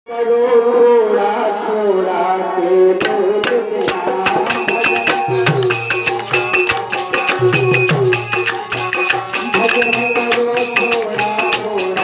करो थोड़ा थोड़ा के बोलना भजन करो थोड़ा थोड़ा के भजन करो थोड़ा थोड़ा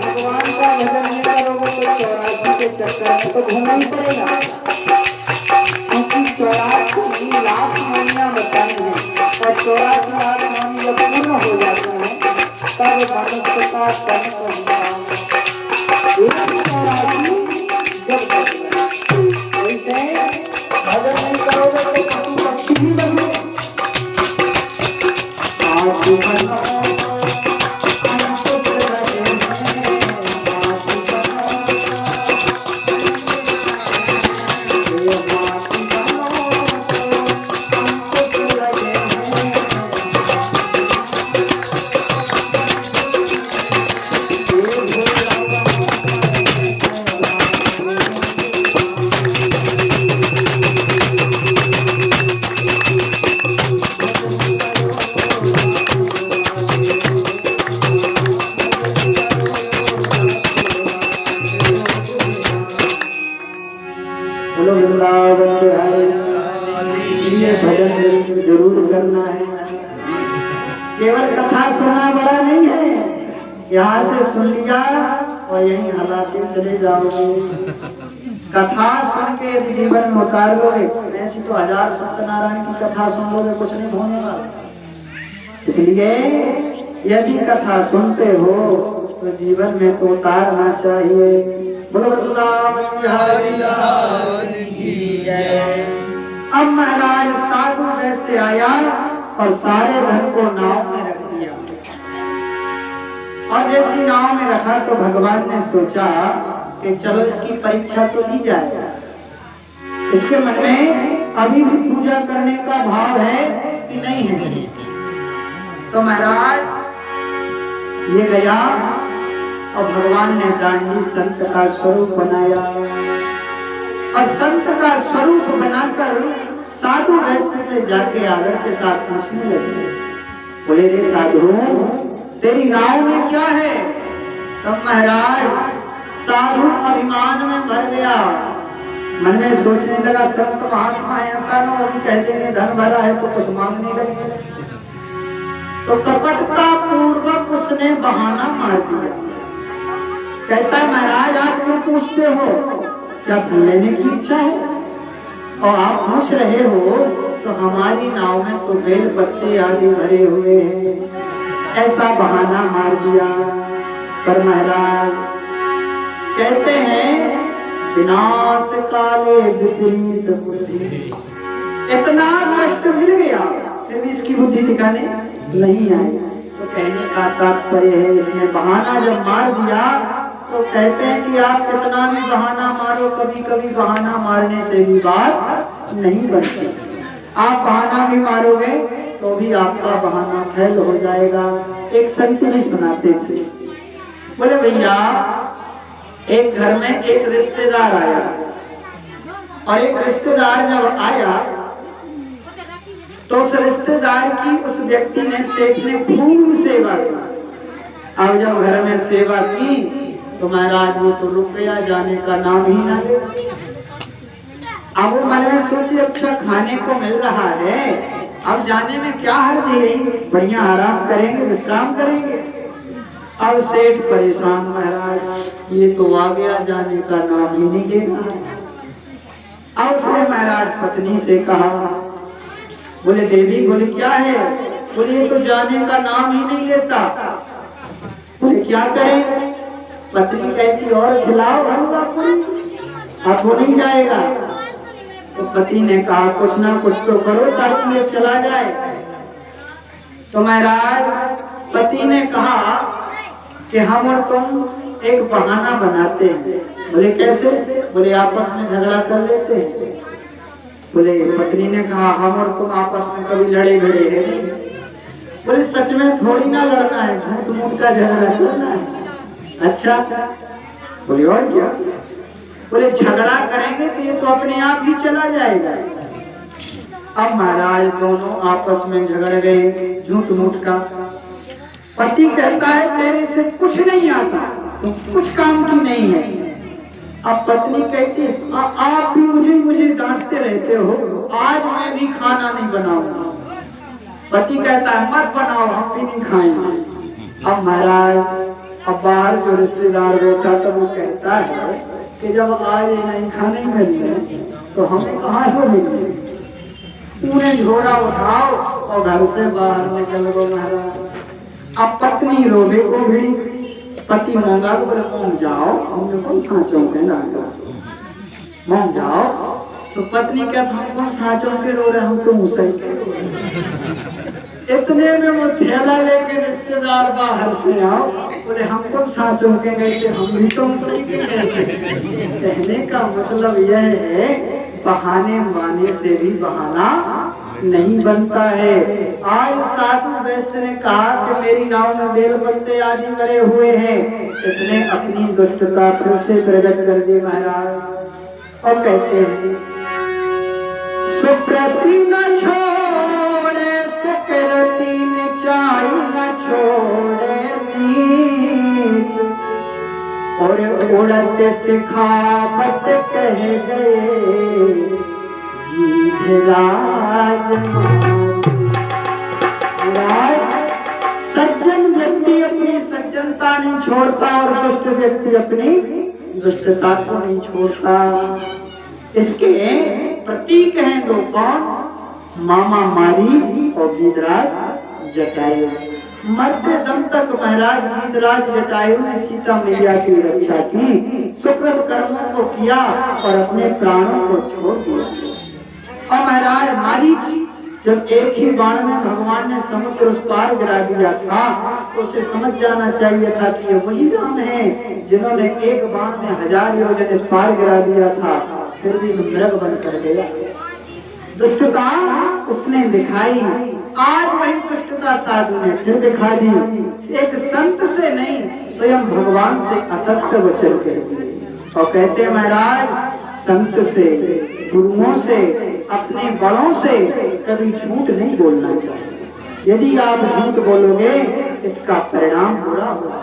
भगवान का भजन नहीं करोगे तो 84 के चक्कर में तो घूमना ही पड़ेगा, क्योंकि 84 लाख महीना बताई है और 84 लाख महीने जब पूर्ण हो जाते हैं तब मनुष्य का जन्म होता है। 84 जब वैसे भजन नहीं करोगे तो पशु पक्षी भी बनोगे। भजन जरूर करना है। केवल कथा सुनना बड़ा नहीं है, यहाँ से सुन लिया और यहीं हलाते चले जाओगे। कथा सुन के यदि जीवन में उतार लोगे, ऐसी तो 1000 सत्यनारायण की कथा सुन लोगे, कुछ नहीं होने वाला। इसलिए यदि कथा सुनते हो तो जीवन में तो उतारना चाहिए। बोलो वृंदावन बिहारी लाल की जय। अब महाराज साधु वैसे आया और सारे धन को नाव में रख दिया, और जैसी नाव में रखा तो भगवान ने सोचा कि चलो इसकी परीक्षा तो ली जाए। इसके मन में अभी भी पूजा करने का भाव है कि नहीं है। तो महाराज ये गया और भगवान ने दांडी संत का स्वरूप बनाया, और संत का स्वरूप बनाकर साधु वैश्य से जाके आदर के साथ पूछने लगे, बोले रे साधु तेरी नाव में क्या है? तब महाराज साधु अभिमान में भर गया, मन में सोचने लगा संत महात्मा ऐसा न अभी कह देंगे धन भरा है तो कुछ मांगने लगे। तो कपटता पूर्वक उसने बहाना मार दिया, कहता है महाराज आप क्यों पूछते हो, क्या लेने की इच्छा है? और आप पूछ रहे हो तो हमारी नाव में तो बेल पत्ते आदि भरे हुए हैं। ऐसा बहाना मार दिया। पर महाराज कहते हैं विनाश काले विपरीत बुद्धि, इतना कष्ट मिल गया फिर भी इसकी बुद्धि ठिकाने नहीं आई। तो कहने का तात्पर्य है इसने बहाना जब मार दिया तो कहते हैं कि आप कितना भी बहाना मारो, कभी कभी बहाना मारने से भी बात नहीं बनती। आप बहाना भी मारोगे तो भी आपका बहाना फैल हो जाएगा। एक संत जी सुनाते थे, बोले भैया एक घर में एक रिश्तेदार आया, और एक रिश्तेदार जब आया तो उस रिश्तेदार की उस व्यक्ति ने सेठ ने खूब सेवा की। अब जब घर में सेवा की तो महाराज वो तो रुपया जाने का नाम ही ना ले। अब वो मन में सोचे अच्छा खाने को मिल रहा है, अब जाने में क्या हर्ज है, बढ़िया आराम करेंगे विश्राम करेंगे। अब सेठ परेशान, महाराज ये तो आ गया जाने का नाम ही नहीं लेगा। अब उसने महाराज पत्नी से कहा, बोले देवी बोले क्या है? बोले ये तो जाने का नाम ही नहीं लेता। बोले क्या करें? पत्नी कहती और खिलाओ हलवा पूरी, अब वो नहीं जाएगा। तो पति ने कहा कुछ ना कुछ तो करो ताकि ये चला जाए। तो महाराज पति ने कहा कि हम और तुम एक बहाना बनाते हैं। बोले कैसे? बोले आपस में झगड़ा कर लेते हैं। बोले पत्नी ने कहा हम और तुम आपस में कभी लड़े भिड़े हैं? बोले सच में थोड़ी ना लड़ना है, झूठ मूठ का झगड़ा करना है। अच्छा, बोले और क्या? बोले झगड़ा करेंगे तो ये तो अपने आप ही चला जाएगा। अब महाराज दोनों आपस में झगड़ गए झूठ मूठ का। पति कहता है तेरे से कुछ नहीं आता, तुम कुछ काम की नहीं है। अब पत्नी कहती आप भी मुझे डांटते रहते हो, आज मैं भी खाना नहीं बनाऊंगा। पति कहता है मत बनाओ, हम भी नहीं खाएंगे। अब महाराज अब बाहर जो रिश्तेदार बैठा तो वो कहता है कि जब आज नहीं खाने मिलते तो हमें कहाँ से मिले? पूरे झोरा उठाओ और घर से बाहर निकल गो महाराज। अब पत्नी रोबे को भिड़ी, पति मांगा बोले मोम जाओ, हमने कौन साँचों के ना मोम जाओ। तो पत्नी क्या हम कौन साँचों के रो रहे, हम तो मुसई के रो रहे। इतने में वो थैला लेके रिश्तेदार बाहर से आओ, बोले हम कौन साँचों के गए थे, हम भी तो मुसई के गए थे। कहने का मतलब यह है बहाने माने से भी बहाना नहीं बनता है। आज साधु वैश्य ने कहा कि मेरी नाव में बेल पत्ते आदि करे हुए हैं। इसने अपनी दुष्टता फिर से प्रकट कर दी महाराज और कहते हैं सुप्रति न छोड़े सुकृति निचाई न छोड़े नीच, और उड़त सिखावत कह गए सज्जन व्यक्ति अपनी सज्जनता नहीं छोड़ता और दुष्ट व्यक्ति अपनी दुष्टता को नहीं छोड़ता। इसके प्रतीक हैं दो कौन? मामा मारी और गीधराज जटायु। मरते दम तक महाराज गीधराज जटायु ने सीता मैया की रक्षा की, सुकृत कर्मों को किया और अपने प्राणों को छोड़ दिया। और महाराज मारीच जब एक ही बाण में भगवान ने समुद्र उस पार गिरा दिया था तो उसे समझ जाना चाहिए था कि ये वही राम है जिन्होंने एक बाण में 1000 योजन इस पार गिरा दिया था, फिर भी मृग बनकर गया। दुष्टता उसने दिखाई, आज वही दुष्टता साधु ने फिर दिखा दी। एक संत से नहीं स्वयं भगवान से असत्य वचन कह दिए और कहते महाराज संत से गुरुओं से अपने बड़ों से कभी झूठ नहीं बोलना चाहिए। यदि आप झूठ बोलोगे इसका परिणाम बुरा होगा।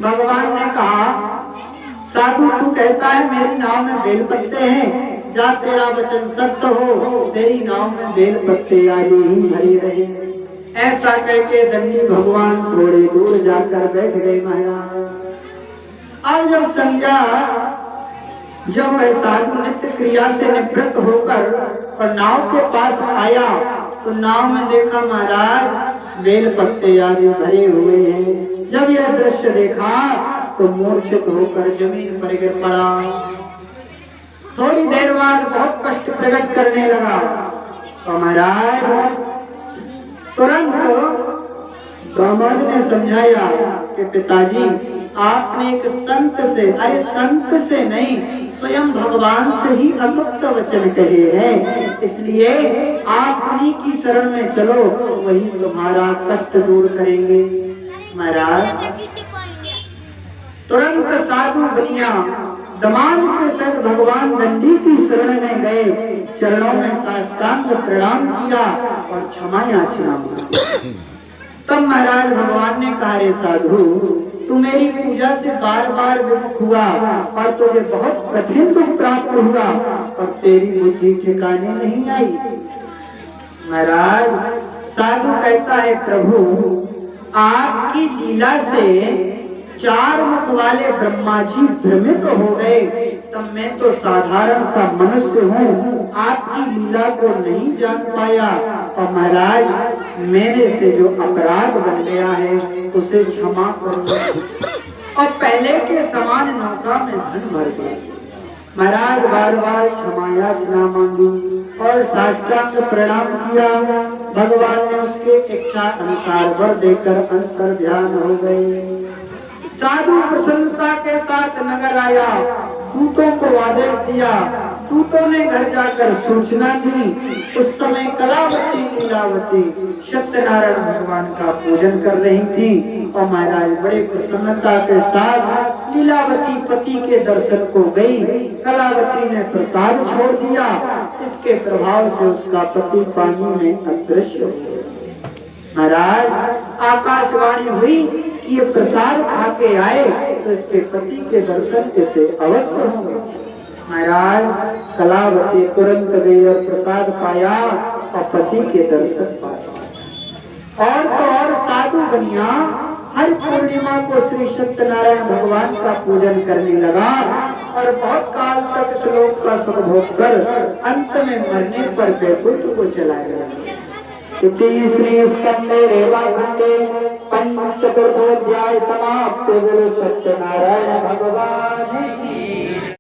भगवान ने कहा साधु तू कहता है मेरी नाव में बेल पत्ते हैं, जा तेरा वचन सत्य हो, तेरी नाव में बेल पत्ते आदि ही भरी रहे। ऐसा कह के दंडी भगवान थोड़ी दूर जाकर बैठ गए महाराज। अब जब समझा जब वह साधु नित्य क्रिया से निवृत्त होकर और नाव के पास आया तो नाव में देखा महाराज बेल पत्ते आदि भरे हुए हैं। जब यह दृश्य देखा तो मूर्छित होकर जमीन पर गिर पड़ा। थोड़ी देर बाद बहुत कष्ट प्रकट करने लगा और महाराज तुरंत दामाद ने समझाया कि पिताजी आपने एक संत से, अरे संत से नहीं स्वयं भगवान से ही असत्य वचन कहे हैं, इसलिए आप उन्हीं की शरण में चलो, वही तुम्हारा कष्ट दूर करेंगे। महाराज तुरंत साधु बनिया दमाद के साथ भगवान दंडी की शरण में गए, चरणों में साष्टांग प्रणाम किया और क्षमा याचना की। तब महाराज भगवान ने कहा रे साधु तू मेरी पूजा से बार बार विमुख हुआ और तुझे बहुत कठिन दुख प्राप्त हुआ और तेरी बुद्धि ठिकाने नहीं आई। महाराज साधु कहता है प्रभु आपकी लीला से 4 मुख वाले ब्रह्मा जी भ्रमित हो गए, तब मैं तो साधारण सा मनुष्य हूँ, आपकी लीला को नहीं जान पाया और महाराज मेरे से जो अपराध बन गया है उसे क्षमा करो। और पहले के समान नौका में धन भर गए। महाराज बार बार क्षमा याचना मांगी और साष्टांग प्रणाम किया। भगवान ने उसके इच्छा अनुसार वर देकर अंतर ध्यान हो गए। साधु प्रसन्नता के साथ नगर आया, दूतों को आदेश दिया। दूतों ने घर जाकर सूचना दी। उस समय कलावती लीलावती सत्यनारायण भगवान का पूजन कर रही थी और महाराज बड़े प्रसन्नता के साथ लीलावती पति के दर्शन को गई। कलावती ने प्रसाद छोड़ दिया। इसके प्रभाव से उसका पति पानी में अदृश्य हो गया। महाराज आकाशवाणी हुई कि ये प्रसाद खा के आए तो इसके पति के दर्शन इसे अवश्य होंगे। महाराज कलावती तुरंत गई और प्रसाद पाया और पति के दर्शन पाए। और तो और साधु बनिया हर पूर्णिमा को श्री सत्यनारायण भगवान का पूजन करने लगा और बहुत काल तक श्लोक का सुखभोग कर अंत में मरने पर वैकुंठ को चला गया। इति श्री स्कंदे रेवाखंडे पंचतुर्थोऽध्याय समाप्त। गुरु सत्यनारायण भगवान की